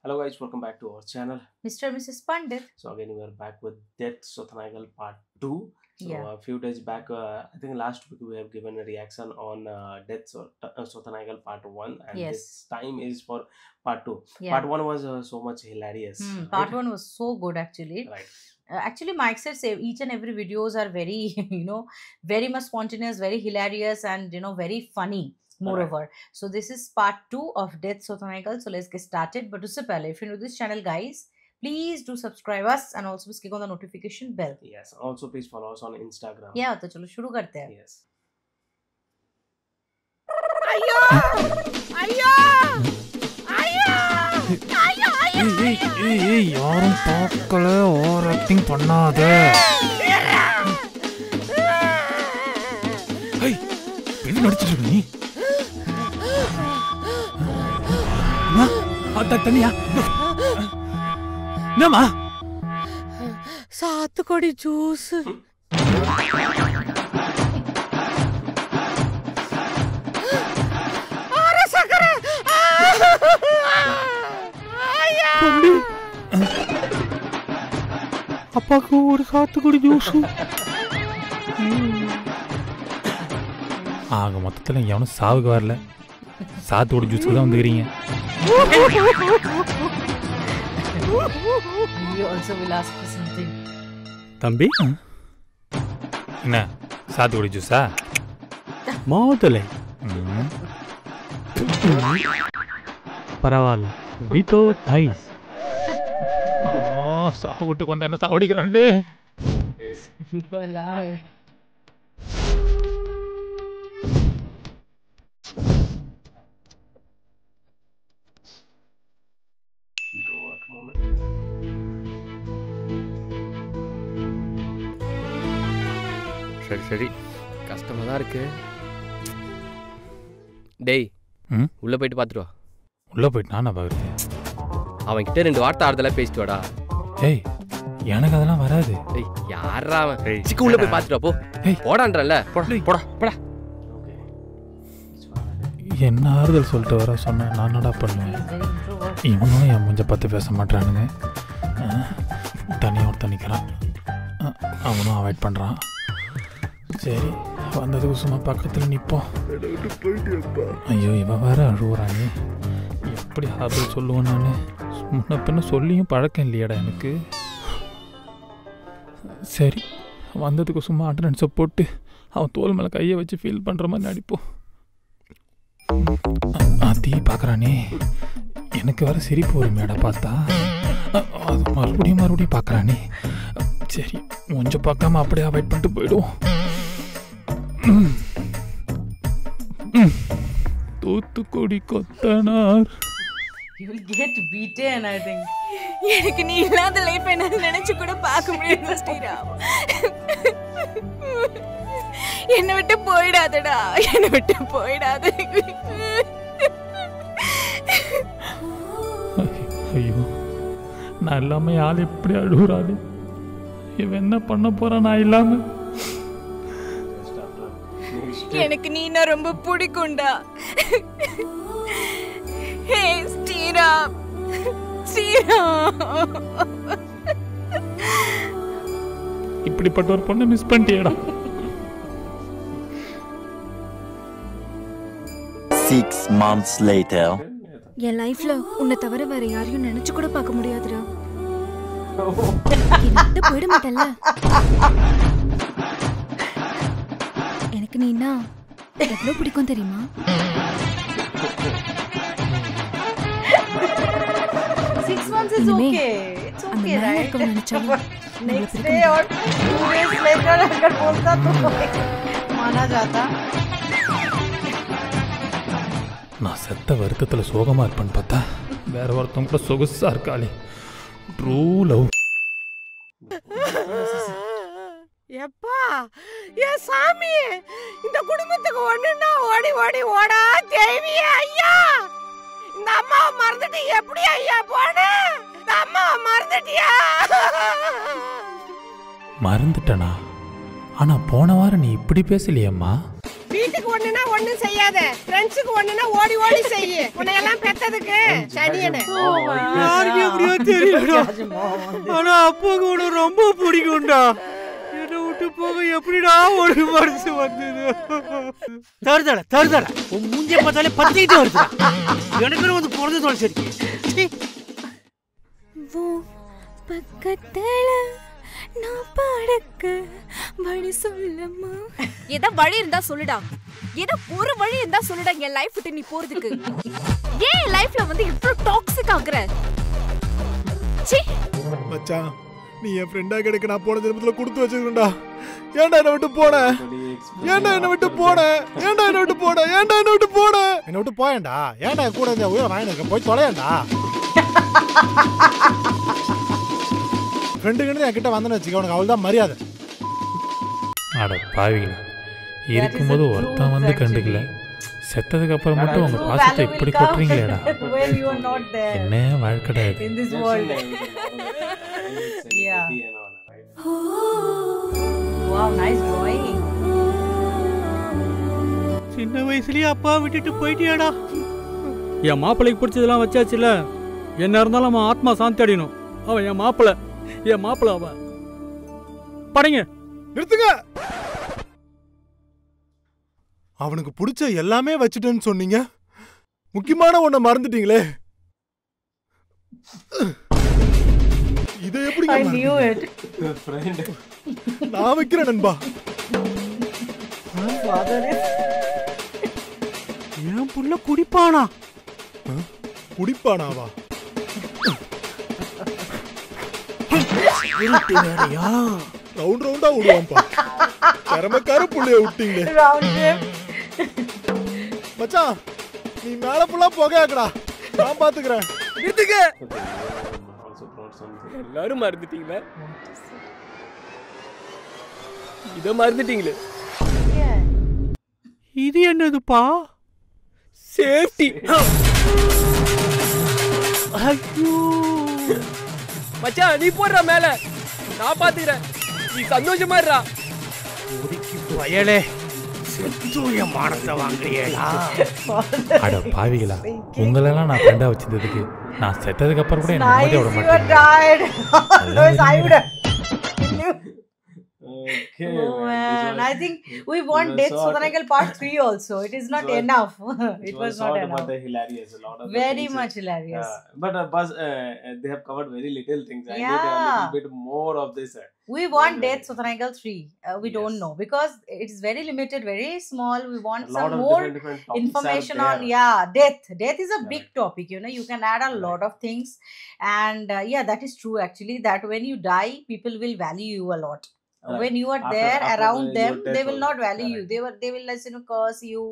Hello guys, welcome back to our channel. Mr. and Mrs. Pandit. So again we are back with Death Sothanagal part 2. So Yeah. a few days back, I think last week we have given a reaction on Death Sothanagal part 1 and Yes. this time is for part 2. Yeah. Part 1 was so much hilarious. Part right? 1 was so good actually. Right. Actually, Mike said each and every videos are very, very much spontaneous, very hilarious and, very funny. Moreover, so this is part 2 of Death Sothanagal. So let's get started. But usse pehle, if you're new to this channel, guys, please do subscribe us and also click on the notification bell. Yes. Also please follow us on Instagram. Yeah, तो चलो शुरू करते हैं. Yes. யாரும் பார்க்கல over acting பண்ணாத. நடிச்சிட்டு இருக்க நீ? தண்ணியா? என்னம்மா? சாத்துக்குடி ஜூஸ். அப்பாக்கு ஒரு சாத்துக்குடி ஜூஸ். ஆக மொத்தத்தில் எவனும் சாவுக்கு வரல, சாத்துக்குடி ஜூஸுக்கு தான் வந்துக்கிறீங்க. You also will ask for something. தம்பி என்ன சாத்துக்குடி ஜூஸா? மோதலை பரவாயில்ல, வித்தோ தைஸ். சாவுட்டுக்கு வந்த என்ன சாவடிக்கிறான். சரி சரி, கஷ்டமா தான் இருக்கு. டேய், உள்ள போயிட்டு பாத்துட்டு வா. உள்ள போயிட்டு நான் பாக்குறது. அவன் கிட்ட 2 வார்த்தை ஆறுதலா பேசிட்டு வாடா. ஏய், எனக்கு அதெல்லாம் வராது. டேய், யாரா அவன்? சிக்கு உள்ள போய் பாத்துட்டு வா போ. போடான்றல. போடா போடா போடா. என்ன ஆறுதல் சொல்லிட்டு வர சொன்ன நான் என்னடா பண்ணுவேன்? இவனும் என் மூஞ்ச பார்த்து பேச மாட்டானுங்க. தனியாக ஒருத்தன் நிற்கிறான், அவனும் அவாய்ட் பண்ணுறான். சரி, வந்ததுக்கு சும்மா பக்கத்தில் நிற்போம். ஐயோ, இவன் வேற அழுகுறானே, எப்படி ஆறுதல் சொல்லுவேன் நான்? முன்ன பின்ன சொல்லியும் பழக்கம் இல்லையாடா எனக்கு. சரி, வந்ததுக்கு சும்மா அட்டண்டன்ஸை போட்டு அவன் தோல் மேலே கையை வச்சு ஃபீல் பண்ணுற மாதிரி நடிப்போம். தீ பார்க்குறானே, எனக்கு வேற சிரிப்பு வருமேடா பார்த்தா. அது மறுபடியும் பார்க்குறானே. சரி, கொஞ்சம் பார்க்காம அப்படியே அவாய்ட் பண்ணிட்டு போயிடுவோம். தூத்துக்குடி கொத்தனார். You will get beaten, I think. எனக்கு நீ இல்லாத லைஃப் என்ன நினைச்சு கூட பார்க்க முடியாது ஸ்ரீராம். என்னை விட்டு போயிடாதடா, என்னை விட்டு போயிடாத. ஐயோ, நான் இல்லாம யார் எப்படி அழுகுறாரு? இவன் என்ன பண்ண போறான் நான் இல்லாம? எனக்கு நீனா ரொம்ப பிடிக்கும்டா. ஹே ஸ்ரீராம், ஸ்ரீராம். இப்படிப்பட்ட ஒரு பொண்ணை மிஸ் பண்ணிட்டியடா. 6 months later. என் லைஃப்ல உன்னை தவிர வேற யாரையும் நினைச்சு கூட பார்க்க முடியாதுடா. என்ன போயிட மாட்டல்ல. எனக்கு நீனா எவ்வளவு பிடிக்கும் தெரியுமா? It's okay. It's okay, right? Next day or 2 days later अगर बोलता तो माना जाता. நான் செத்த வருத்தத்தில் சோகமாக இருப்பேன்னு பார்த்தா வேற ஒருத்தவங்க கூட சொகுசா இருக்காளே. True love. எப்பா ஏ சாமி, இந்த குடும்பத்துக்கு ஒண்ணுன்னா ஓடி ஓடி ஓடா தேவியே ஐயா. இந்த அம்மாவை மறந்துட்டு எப்படி ஐயா போன? இந்த அம்மாவை மறந்துட்டியா? மறந்துட்டனா? ஆனா போன வாரம் நீ இப்படி பேசலையம்மா. வீட்டுக்கு ஒண்ணுன்னா ஒண்ணும் செய்யாத. ஃப்ரெண்ட்ஸுக்கு ஒண்ணுனா ஓடி ஓடி செய்யு. உன்னை எல்லாம் பெத்ததுக்கு சனியனே. யாருக்கு எப்படியோ தெரியலடா. ஆனா அப்பாவுக்கு உன்னை ரொம்ப பிடிக்கும்டா. என்னை விட்டு போக எப்படிடா ஒரு மனசு வந்தது? தருதல உன் மூஞ்சிய பார்த்தாலே பத்திக்கிட்டு வருது. எனக்கு வந்து பிறந்து தொலைச்சிருக்கு. பக்கத்துல நான் படுக்க வழி சொல்லம்மா. ஏதோ வழி இருந்தா சொல்லுடா. ஏதோ ஒரு வழி இருந்தா சொல்லுடா என் லைஃப் விட்டு நீ போறதுக்கு. ஏன் என் லைஃப்ல வந்து இவ்ளோ டாக்ஸிக் ஆகுற? சீ மச்சான், நீ என் ஃப்ரெண்டா கிடைக்க நான் போன ஜென்மத்துல கொடுத்து வச்சிருக்கேன்டா. ஏன்டா என்ன விட்டு போன? ஏன்டா என்ன விட்டு போன? ஏன்டா என்ன விட்டு போன? ஏன்டா என்ன விட்டு போன? என்ன விட்டு போயேன்டா. ஏன்டா கூட இந்த உயிரை வாங்கிட்டு போய் தொலையேன்டா. ஃப்ரெண்டுக்கு என்கிட்ட வந்தேன்னு வச்சுக்க, உனக்கு அவள் தான் மரியாதை. அட பாவிகளா, இருக்கும்போது ஒருத்தன் வந்து கண்டுக்கல, செத்ததுக்கு அப்புறம் மட்டும் உங்க பாசத்தை இப்படி கொட்டுறீங்களேடா. என்ன வாழ்க்கடா இது? சின்ன வயசுலயே அப்பா விட்டுட்டு போயிட்டியாடா. என் மாப்பிள்ளைக்கு பிடிச்சதெல்லாம் வச்சாச்சுல. என்ன இருந்தாலும் அவன் ஆத்மா சாந்தி அடையணும். அவன் என் மாப்பிள்ளை அவன். படைங்க நிறுத்துங்க. அவனுக்கு பிடிச்ச எல்லாமே வச்சுட்டேன்னு சொன்னீங்க, முக்கியமான ஒன்ன மறந்துட்டீங்களே. இதை எப்படி நான் வைக்கிறேன் நண்பா. என் புள்ள குடிப்பானா? குடிப்பானாவா? ரவுண்ட் ரவுண்டா விடுவான்பா. திறமைக்கார புள்ளைய விட்டீங்களே. மச்சான், நீ மேல புள்ளா புகையாக்கடா, நான் பாத்துக்கிறேன். நிறுத்துங்க. எல்லாரும் மறந்துட்டீங்களா? இத மறந்துட்டீங்களே. இது என்னதுப்பா? சேஃப்டி. ஐயோ மச்சான், நீ போடுற மேல, நான் பாத்துக்கிறேன். நீ சந்தோஷமா இருடா. ஒதுக்கி வயலே செத்துய மானத்தை வாங்குறியேடா. அட பாவிகளா, உங்களெல்லாம் நான் ஃப்ரெண்டா வச்சிருந்ததுக்கு நான் செத்ததுக்கு அப்புறம் கூட என்ன நிம்மதியா விட மாட்டேன். Okay, Oh man, I think we we want were Death sort- Sotanaikal part 3 also. It is not was- enough. It It was was not sort enough. about the hilarious. A lot of the Very things, much hilarious. but Buzz, they have covered very little things. I need a Yeah. little bit more of this. We want Very Death Sotanaikal 3. We don't Yes. know because it is very limited, very small. We want A lot some of more different topics information are on there. death. Death is a big Correct. topic. You can add a lot Right. of things, and that is true actually. That when you die, people will value you a lot. Right. When you are After- there after around your them, death they will only. not value you. Correct. They will curse you,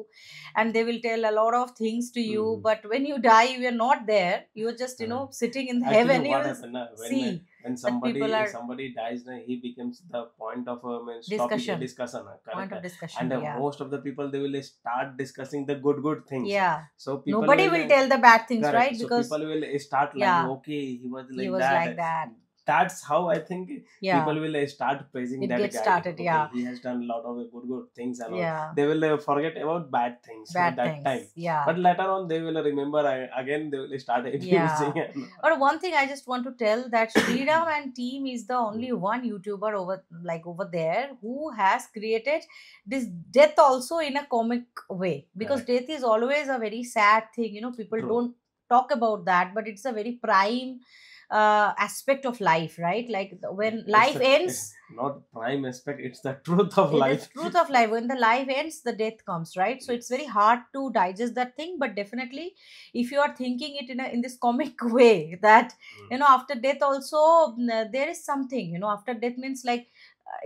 and they will tell a lot of things to you. Mhm. But when you die, you are not there. You are just sitting in Actually, heaven. You what will happened, see when people are- somebody dies, he becomes the point of Discussion. discussion. point of Correct. discussion. And Yeah. most of the people, they will start discussing the good things. Yeah. So people Nobody will tell the bad things, correct. right? So Because people will start like, Yeah. okay, he was like he was that. like that. That's how I think Yeah. people will start praising It that gets guy. started, Okay, yeah. he has done a lot of good things and all. Yeah. They will forget about bad things Bad at that things. time. Yeah. But later on, they will remember again. They will start abusing. But one thing I just want to tell that Sriram and team is the only one YouTuber over there who has created this death also in a comic way, because Correct. death is always a very sad thing. People True. don't talk about that, but it's a very prime aspect of life, right? Like when life ends, It's not prime aspect. It's the truth of it life. is truth of life. When the life ends, the death comes, right? So it's very hard to digest that thing. But definitely, if you are thinking it in this comic way, that after death also there is something. After death means like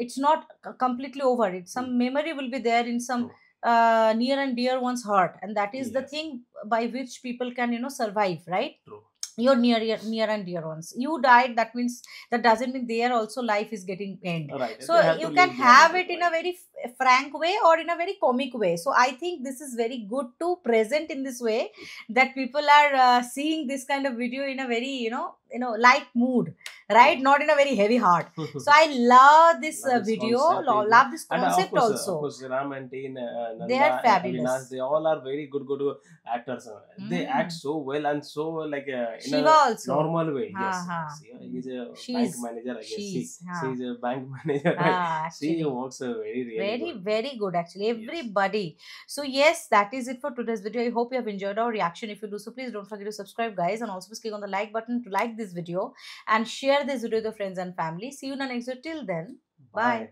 it's not completely over. It's some memory will be there in some near and dear one's heart, and that is the Yes. thing by which people can survive, right? True. Your near and dear ones, you died, that means that doesn't mean their also life is getting end. Right. So They have you to can live their have life, it in right. a very frank way or in a very comic way. So I think this is very good to present in this way, that people are seeing this kind of video in a very light mood, right? Not in a very heavy heart. So I love this Love this video, concept, love this And concept of also. course, Ram and Teen, Nanda, They are fabulous. Avinash, they all are very good actors. They act so well and so like in Shiva a also. normal way. Yes, Uh-huh. he's a She's- bank manager. I guess she's, she's a bank manager. She Actually. works very really good. Very good actually, everybody. So yes, that is it for today's video. I hope you have enjoyed our reaction. If you do so, please don't forget to subscribe, guys, and also please click on the like button to like this video and share this video with your friends and family. See you in the next video. Till then, bye.